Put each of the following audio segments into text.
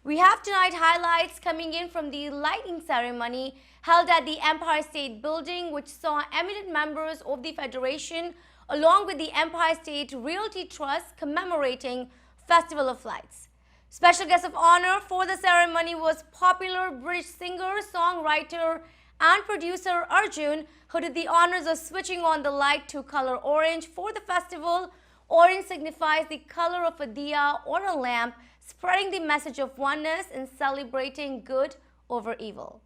We have tonight highlights coming in from the lighting ceremony held at the Empire State Building, which saw eminent members of the Federation along with the Empire State Realty Trust commemorating Festival of Lights. Special guest of honor for the ceremony was popular British singer, songwriter and producer Arjun, who did the honors of switching on the light to color orange for the festival. Orange signifies the color of a diya or a lamp, spreading the message of oneness and celebrating good over evil.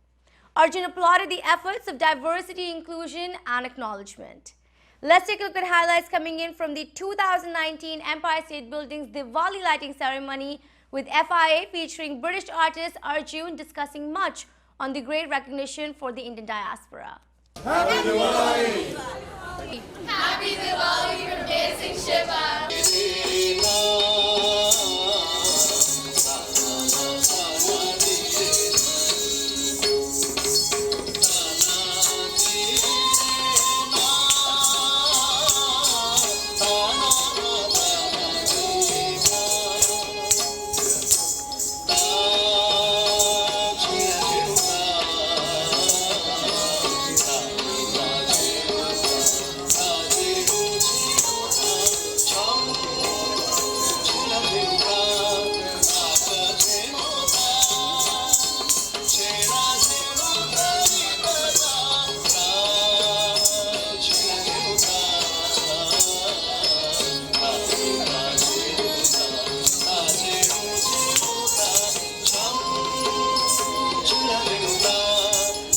Arjun applauded the efforts of diversity, inclusion and acknowledgement. Let's take a look at highlights coming in from the 2019 Empire State Building's Diwali lighting ceremony, with FIA featuring British artist Arjun discussing much on the great recognition for the Indian diaspora. Happy Diwali! Happy Diwali from Dancing Shiva!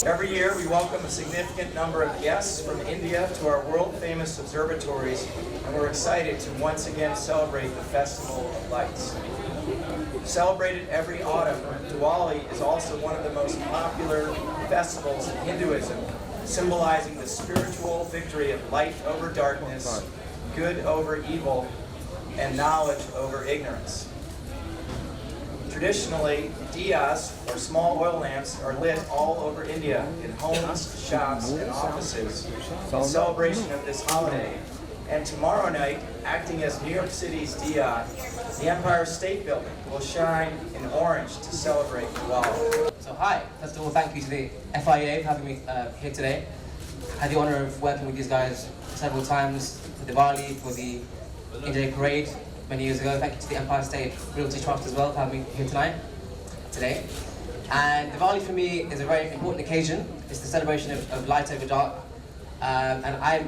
Every year, we welcome a significant number of guests from India to our world-famous observatories, and we're excited to once again celebrate the Festival of Lights. Celebrated every autumn, Diwali is also one of the most popular festivals in Hinduism, symbolizing the spiritual victory of light over darkness, good over evil, and knowledge over ignorance. Traditionally, diyas, or small oil lamps, are lit all over India in homes, shops, and offices in celebration of this holiday. And tomorrow night, acting as New York City's diya, the Empire State Building will shine in orange to celebrate Diwali. So hi, first of all, thank you to the FIA for having me here today. I had the honor of working with these guys several times for Diwali, for the India Parade many years ago. Thank you to the Empire State Realty Trust as well for having me here today. And Diwali for me is a very important occasion. It's the celebration of light over dark. And I,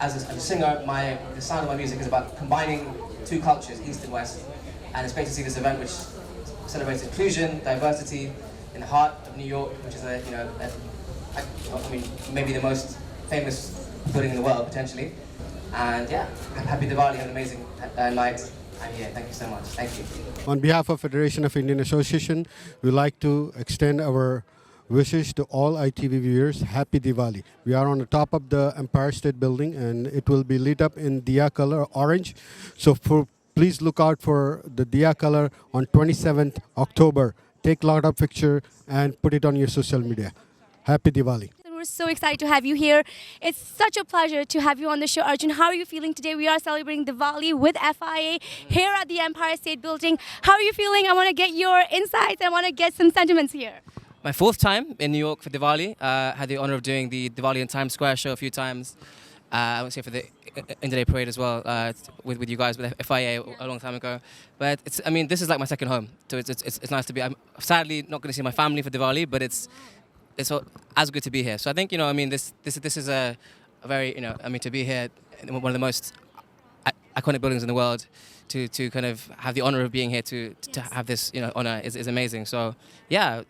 as a singer, the sound of my music is about combining two cultures, East and West. And it's great to see this event which celebrates inclusion, diversity in the heart of New York, which is maybe the most famous building in the world, potentially. And yeah, happy Diwali, have an amazing night. I'm here. Thank you so much. Thank you. On behalf of Federation of Indian Association, we'd like to extend our wishes to all ITV viewers. Happy Diwali. We are on the top of the Empire State Building and it will be lit up in diya color orange. So please look out for the diya color on 27th October. Take a lot of picture and put it on your social media. Happy Diwali. We're so excited to have you here. It's such a pleasure to have you on the show, Arjun. How are you feeling today? We are celebrating Diwali with FIA here at the Empire State Building. How are you feeling? I want to get your insights. I want to get some sentiments here. My fourth time in New York for Diwali. Had the honor of doing the Diwali in Times Square show a few times. I was here for the India Parade as well with you guys, with FIA a long time ago. But this is like my second home. So it's nice to be. I'm sadly not going to see my family for Diwali, but it's as good to be here. So I think, this is a very, to be here in one of the most iconic buildings in the world, to kind of have the honor of being here, to have this, honor is amazing. So yeah,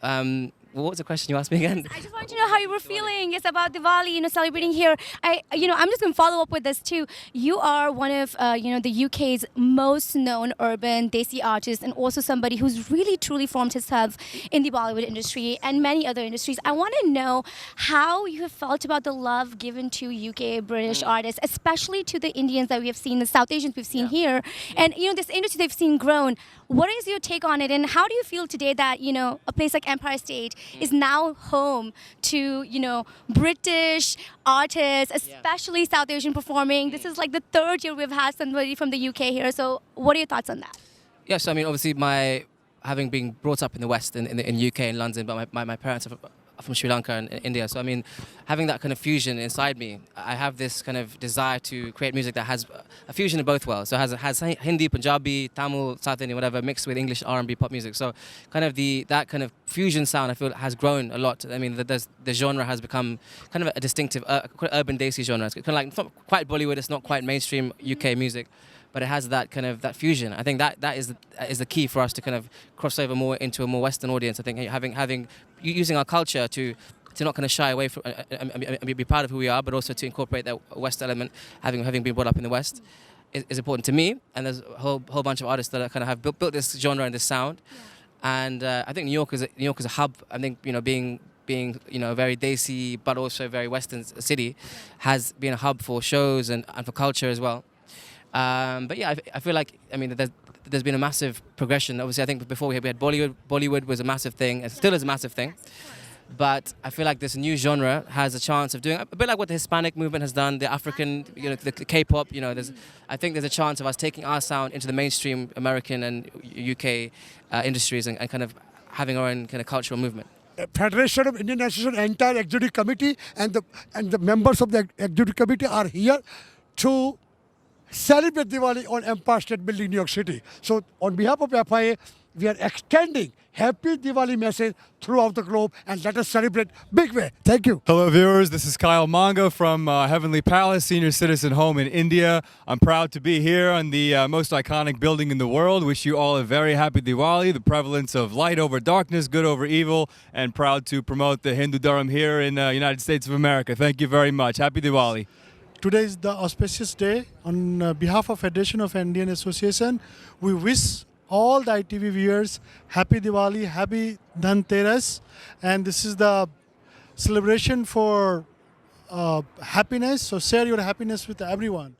what was the question you asked me again? I just want to know how you were feeling. It's about Diwali, celebrating here. I'm just going to follow up with this too. You are one of, the UK's most known urban Desi artists, and also somebody who's really truly formed himself in the Bollywood industry and many other industries. I want to know how you have felt about the love given to UK British artists, especially to the Indians that we have seen, the South Asians we've seen here, and this industry they've seen grown. What is your take on it, and how do you feel today that a place like Empire State is now home to British artists, especially South Asian performing? This is like the third year we've had somebody from the UK here. So what are your thoughts on that? Yeah, so obviously having been brought up in the West, in UK, in London, but my parents are from Sri Lanka and India. So I mean, having that kind of fusion inside me, I have this kind of desire to create music that has a fusion of both worlds. So it has Hindi, Punjabi, Tamil, South Indian, whatever, mixed with English R&B pop music. So kind of that kind of fusion sound, I feel, has grown a lot. I mean, the genre has become kind of a distinctive urban desi genre. It's kind of like, it's not quite Bollywood, it's not quite mainstream UK music, but it has that kind of that fusion. I think that is the key for us to kind of cross over more into a more Western audience. I think using our culture to not kind of shy away from be proud of who we are, but also to incorporate that West element, having been brought up in the West, is important to me. And there's a whole bunch of artists that kind of have built this genre and this sound. Yeah. And I think New York is a hub. I think being a very desi but also very Western city has been a hub for shows and for culture as well. But yeah, I feel like, I mean, there's been a massive progression. Obviously, I think before we had Bollywood. Bollywood was a massive thing, and still is a massive thing. But I feel like this new genre has a chance of doing a bit like what the Hispanic movement has done, the African, the K-pop. I think there's a chance of us taking our sound into the mainstream American and UK industries and kind of having our own kind of cultural movement. Federation of Indian Association, entire executive committee and the members of the executive committee are here to celebrate Diwali on Empire State Building, New York City. So on behalf of FIA, we are extending Happy Diwali message throughout the globe, and let us celebrate big way. Thank you. Hello viewers, this is Kyle Manga from Heavenly Palace Senior Citizen Home in India. I'm proud to be here on the most iconic building in the world. Wish you all a very happy Diwali, the prevalence of light over darkness, good over evil, and proud to promote the Hindu Dharma here in the United States of America. Thank you very much. Happy Diwali. Today is the auspicious day. On behalf of Federation of Indian Association, we wish all the ITV viewers happy Diwali, happy Dhanteras, and this is the celebration for happiness. So share your happiness with everyone.